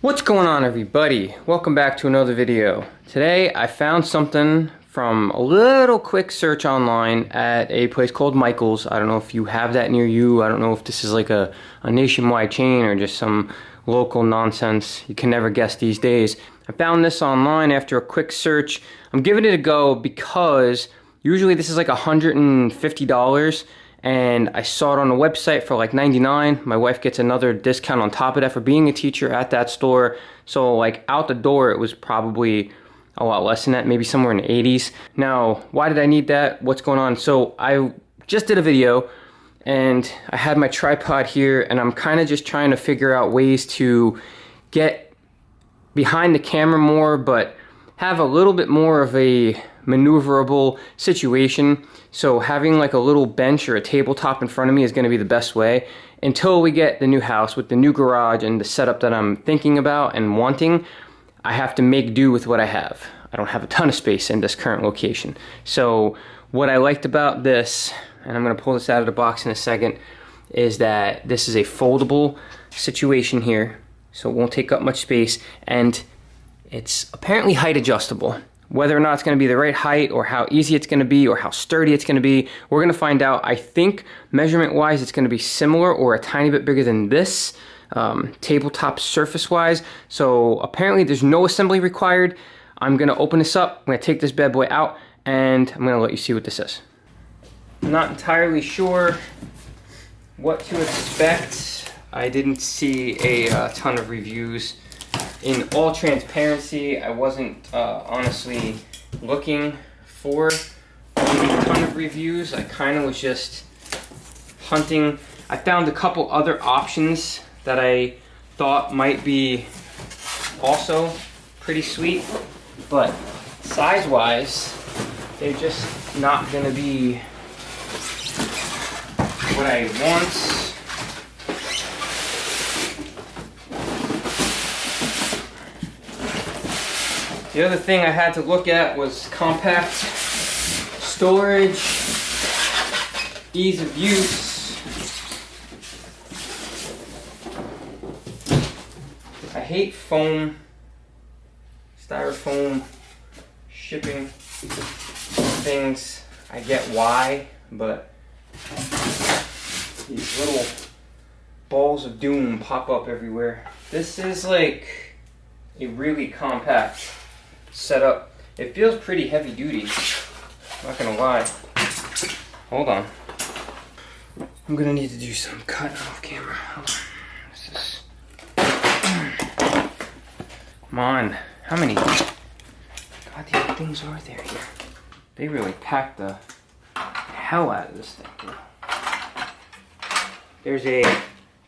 What's going on, everybody? Welcome back to another video. Today I found something from a little quick search online at a place called Michael's. I don't know if you have that near you. I don't know if this is like a nationwide chain or just some local nonsense. You can never guess these days. I found this online after a quick search. I'm giving it a go because usually this is like $150. And I saw it on the website for like $99. My wife gets another discount on top of that for being a teacher at that store. So like out the door, it was probably a lot less than that, maybe somewhere in the 80s. Now, why did I need that? What's going on? So I just did a video and I had my tripod here and I'm kind of just trying to figure out ways to get behind the camera more, but have a little bit more of a maneuverable situation. So having like a little bench or a tabletop in front of me is going to be the best way until we get the new house with the new garage and the setup that I'm thinking about and wanting. I have to make do with what I have. I don't have a ton of space in this current location. So what I liked about this, and I'm going to pull this out of the box in a second, is that this is a foldable situation here, so it won't take up much space, and it's apparently height adjustable. Whether or not it's going to be the right height or how easy it's going to be or how sturdy it's going to be, we're going to find out. I think measurement wise it's going to be similar or a tiny bit bigger than this tabletop surface wise. So apparently there's no assembly required. I'm going to open this up, I'm going to take this bad boy out, and I'm going to let you see what this is. I'm not entirely sure what to expect. I didn't see a ton of reviews. In all transparency, I wasn't honestly looking for a ton of reviews. I kind of was just hunting. I found a couple other options that I thought might be also pretty sweet, but size-wise, they're just not going to be what I want. The other thing I had to look at was compact storage, ease of use. I hate foam, styrofoam, shipping things. I get why, but these little balls of doom pop up everywhere. This is like a really compact setup. It feels pretty heavy duty, I'm not gonna lie. Hold on. I'm gonna need to do some cutting off camera. Hold on. This is... Come on. How many goddamn things are there here? They really packed the hell out of this thing, bro. There's a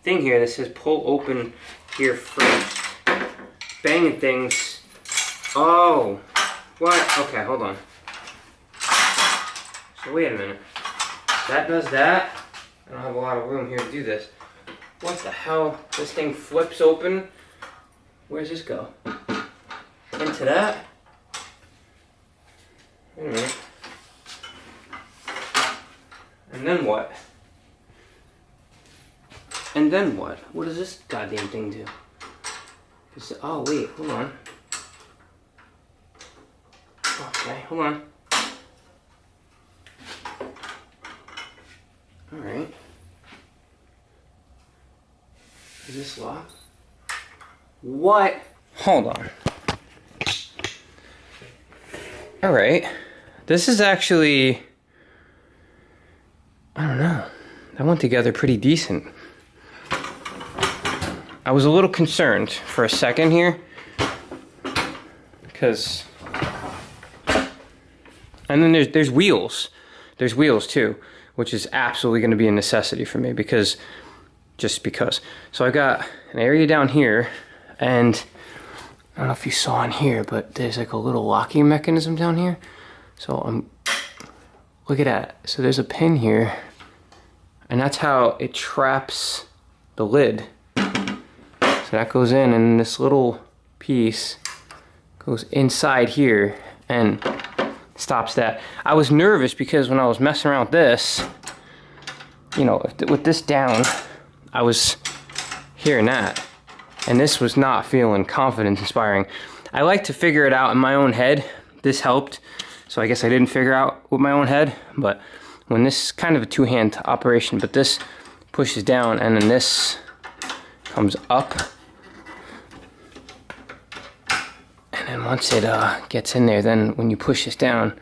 thing here that says pull open here first. Banging things. Oh, what? Okay, hold on. So wait a minute. That does that. I don't have a lot of room here to do this. What the hell? This thing flips open. Where's this go? Into that? Wait a minute. And then what? And then what? What does this goddamn thing do? Oh wait, hold on. Okay, hold on. Alright. Is this locked? What? Hold on. Alright. This is actually... I don't know. That went together pretty decent. I was a little concerned for a second here. Because... And then there's wheels. There's wheels too, which is absolutely going to be a necessity for me because, just because. So I got an area down here, and I don't know if you saw in here, but there's like a little locking mechanism down here. So look at that. So there's a pin here, and that's how it traps the lid. So that goes in, and this little piece goes inside here, and stops that. I was nervous because when I was messing around with this, you know, with this down, I was hearing that, and this was not feeling confidence inspiring. I like to figure it out in my own head. This helped, so I guess I didn't figure out with my own head, but when this is kind of a two-hand operation, but this pushes down and then this comes up, and then once it gets in there, then when you push this down,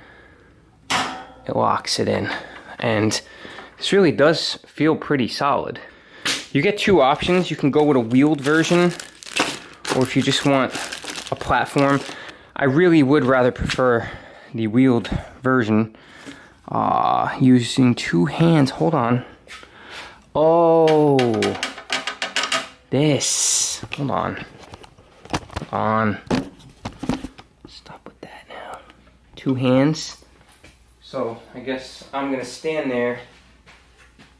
it locks it in, and this really does feel pretty solid. You get two options. You can go with a wheeled version, or if you just want a platform. I really would rather prefer the wheeled version. Using two hands. Hold on. Oh, this. Hold on. Hold on. Stop with that now. Two hands. So I guess I'm gonna stand there.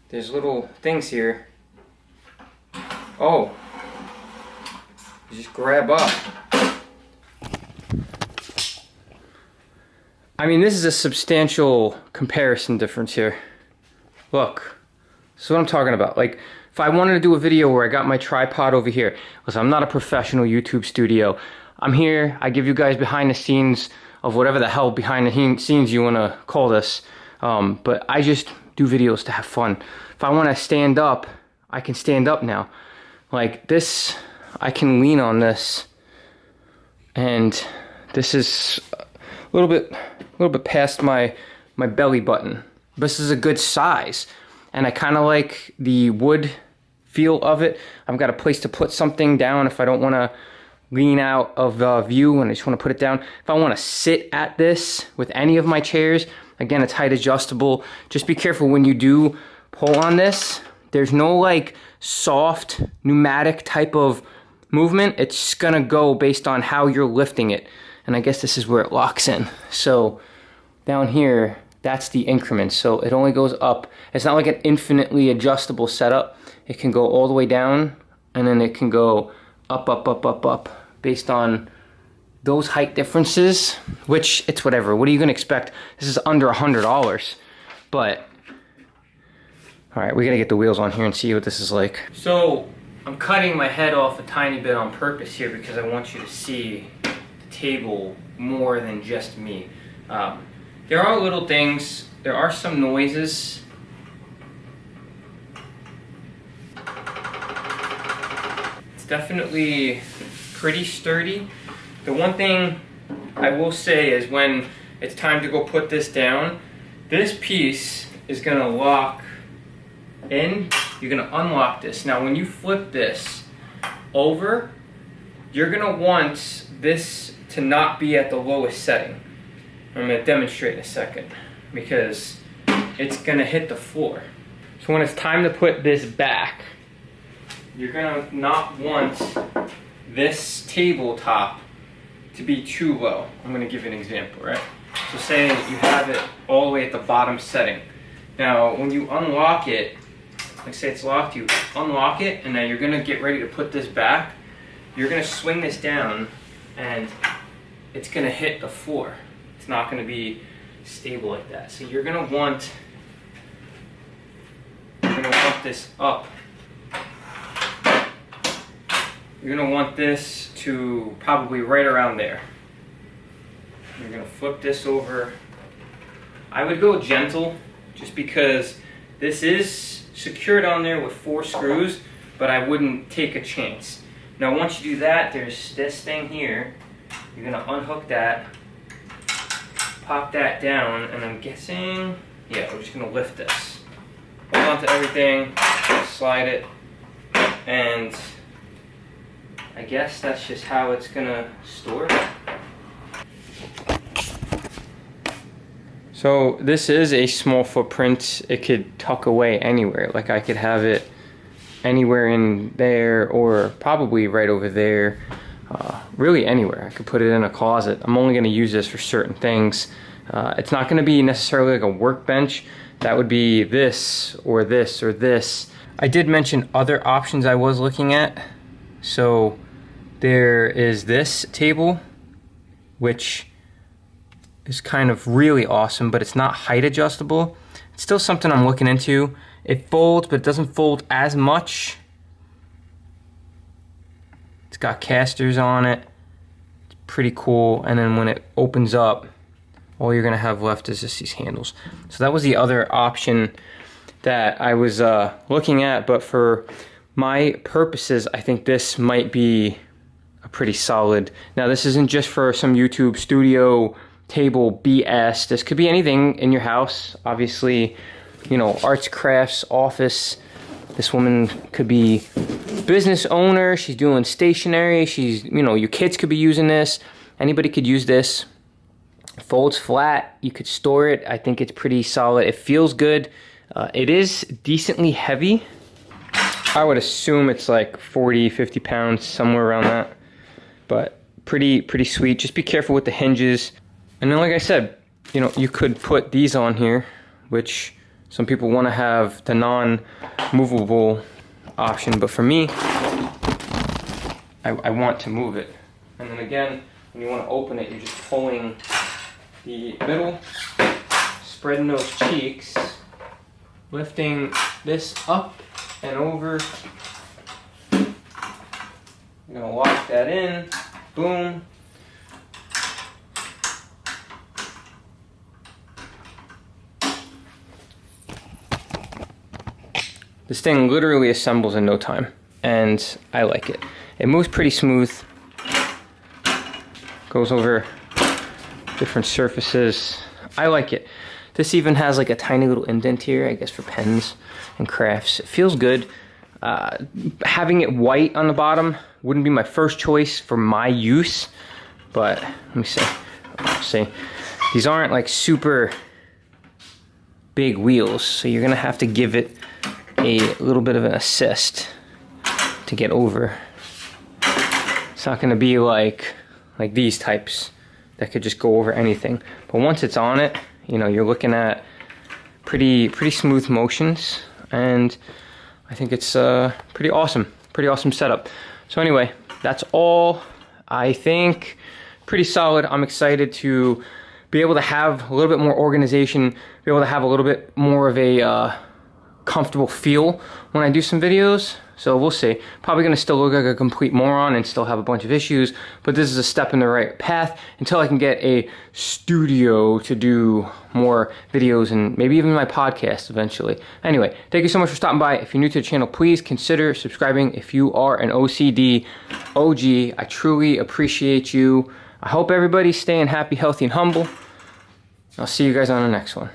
There's little things here. Oh, you just grab up. I mean, this is a substantial comparison difference here. Look, this is what I'm talking about. Like, if I wanted to do a video where I got my tripod over here, listen, I'm not a professional YouTube studio. I'm here, I give you guys behind the scenes of whatever the hell behind the scenes you want to call this. But I just do videos to have fun. If I want to stand up, I can stand up now. Like this, I can lean on this, and this is a little bit past my belly button. This is a good size, and I kind of like the wood feel of it. I've got a place to put something down if I don't want to lean out of view and I just want to put it down. If I want to sit at this with any of my chairs, again, it's height adjustable. Just be careful when you do pull on this. There's no like soft pneumatic type of movement. It's gonna go based on how you're lifting it. And I guess this is where it locks in. So down here, that's the increment. So it only goes up. It's not like an infinitely adjustable setup. It can go all the way down, and then it can go up, up, up, up, up, based on those height differences, which it's whatever. What are you gonna expect? This is under $100, but all right, we gotta get the wheels on here and see what this is like. So I'm cutting my head off a tiny bit on purpose here because I want you to see the table more than just me. There are little things, there are some noises. It's definitely pretty sturdy. The one thing I will say is when it's time to go put this down, this piece is gonna lock in. You're gonna unlock this. Now when you flip this over, you're gonna want this to not be at the lowest setting. I'm gonna demonstrate in a second because it's gonna hit the floor. So when it's time to put this back, you're gonna not want this tabletop to be too low. I'm gonna give you an example, right? So say you have it all the way at the bottom setting. Now when you unlock it, like say it's locked, you unlock it, and now you're gonna get ready to put this back. You're gonna swing this down, and it's gonna hit the floor. It's not gonna be stable like that. So you're gonna want this up. You're gonna want this to probably right around there. You're gonna flip this over. I would go gentle, just because this is secured on there with 4 screws, but I wouldn't take a chance. Now once you do that, there's this thing here. You're gonna unhook that, pop that down, and I'm guessing, yeah, we're just gonna lift this. Hold on to everything, slide it, and I guess that's just how it's gonna store. So this is a small footprint. It could tuck away anywhere. Like I could have it anywhere in there, or probably right over there. Really anywhere. I could put it in a closet. I'm only gonna use this for certain things. It's not gonna be necessarily like a workbench. That would be this, or this, or this. I did mention other options I was looking at. So there is this table, which is kind of really awesome, but it's not height adjustable. It's still something I'm looking into. It folds, but it doesn't fold as much. It's got casters on it. It's pretty cool. And then when it opens up, all you're gonna have left is just these handles. So that was the other option that I was looking at, but for my purposes, I think this might be a pretty solid. Now, this isn't just for some YouTube studio table BS. This could be anything in your house. Obviously, you know, arts, crafts, office. This woman could be business owner. She's doing stationery. She's, you know, your kids could be using this. Anybody could use this. It folds flat. You could store it. I think it's pretty solid. It feels good. It is decently heavy. I would assume it's like 40, 50 pounds, somewhere around that. But pretty sweet. Just be careful with the hinges. And then, like I said, you know, you could put these on here, which some people want to have the non-movable option. But for me, I want to move it. And then again, when you want to open it, you're just pulling the middle, spreading those cheeks, lifting this up and over. You're gonna lock that in, boom. This thing literally assembles in no time, and I like it. It moves pretty smooth, goes over different surfaces. I like it. This even has like a tiny little indent here, I guess for pens and crafts. It feels good. Having it white on the bottom wouldn't be my first choice for my use, but let me see. These aren't like super big wheels, so you're gonna have to give it a little bit of an assist to get over. It's not gonna be like these types that could just go over anything. But once it's on it, you know, you're looking at pretty smooth motions, and I think it's pretty awesome setup. So anyway, that's all. I think pretty solid. I'm excited to be able to have a little bit more organization, be able to have a little bit more of a comfortable feel when I do some videos. So we'll see. Probably gonna still look like a complete moron and still have a bunch of issues, but this is a step in the right path until I can get a studio to do more videos and maybe even my podcast eventually. Anyway, thank you so much for stopping by. If you're new to the channel, please consider subscribing. If you are an OCD OG, I truly appreciate you. I hope everybody's staying happy, healthy, and humble. I'll see you guys on the next one.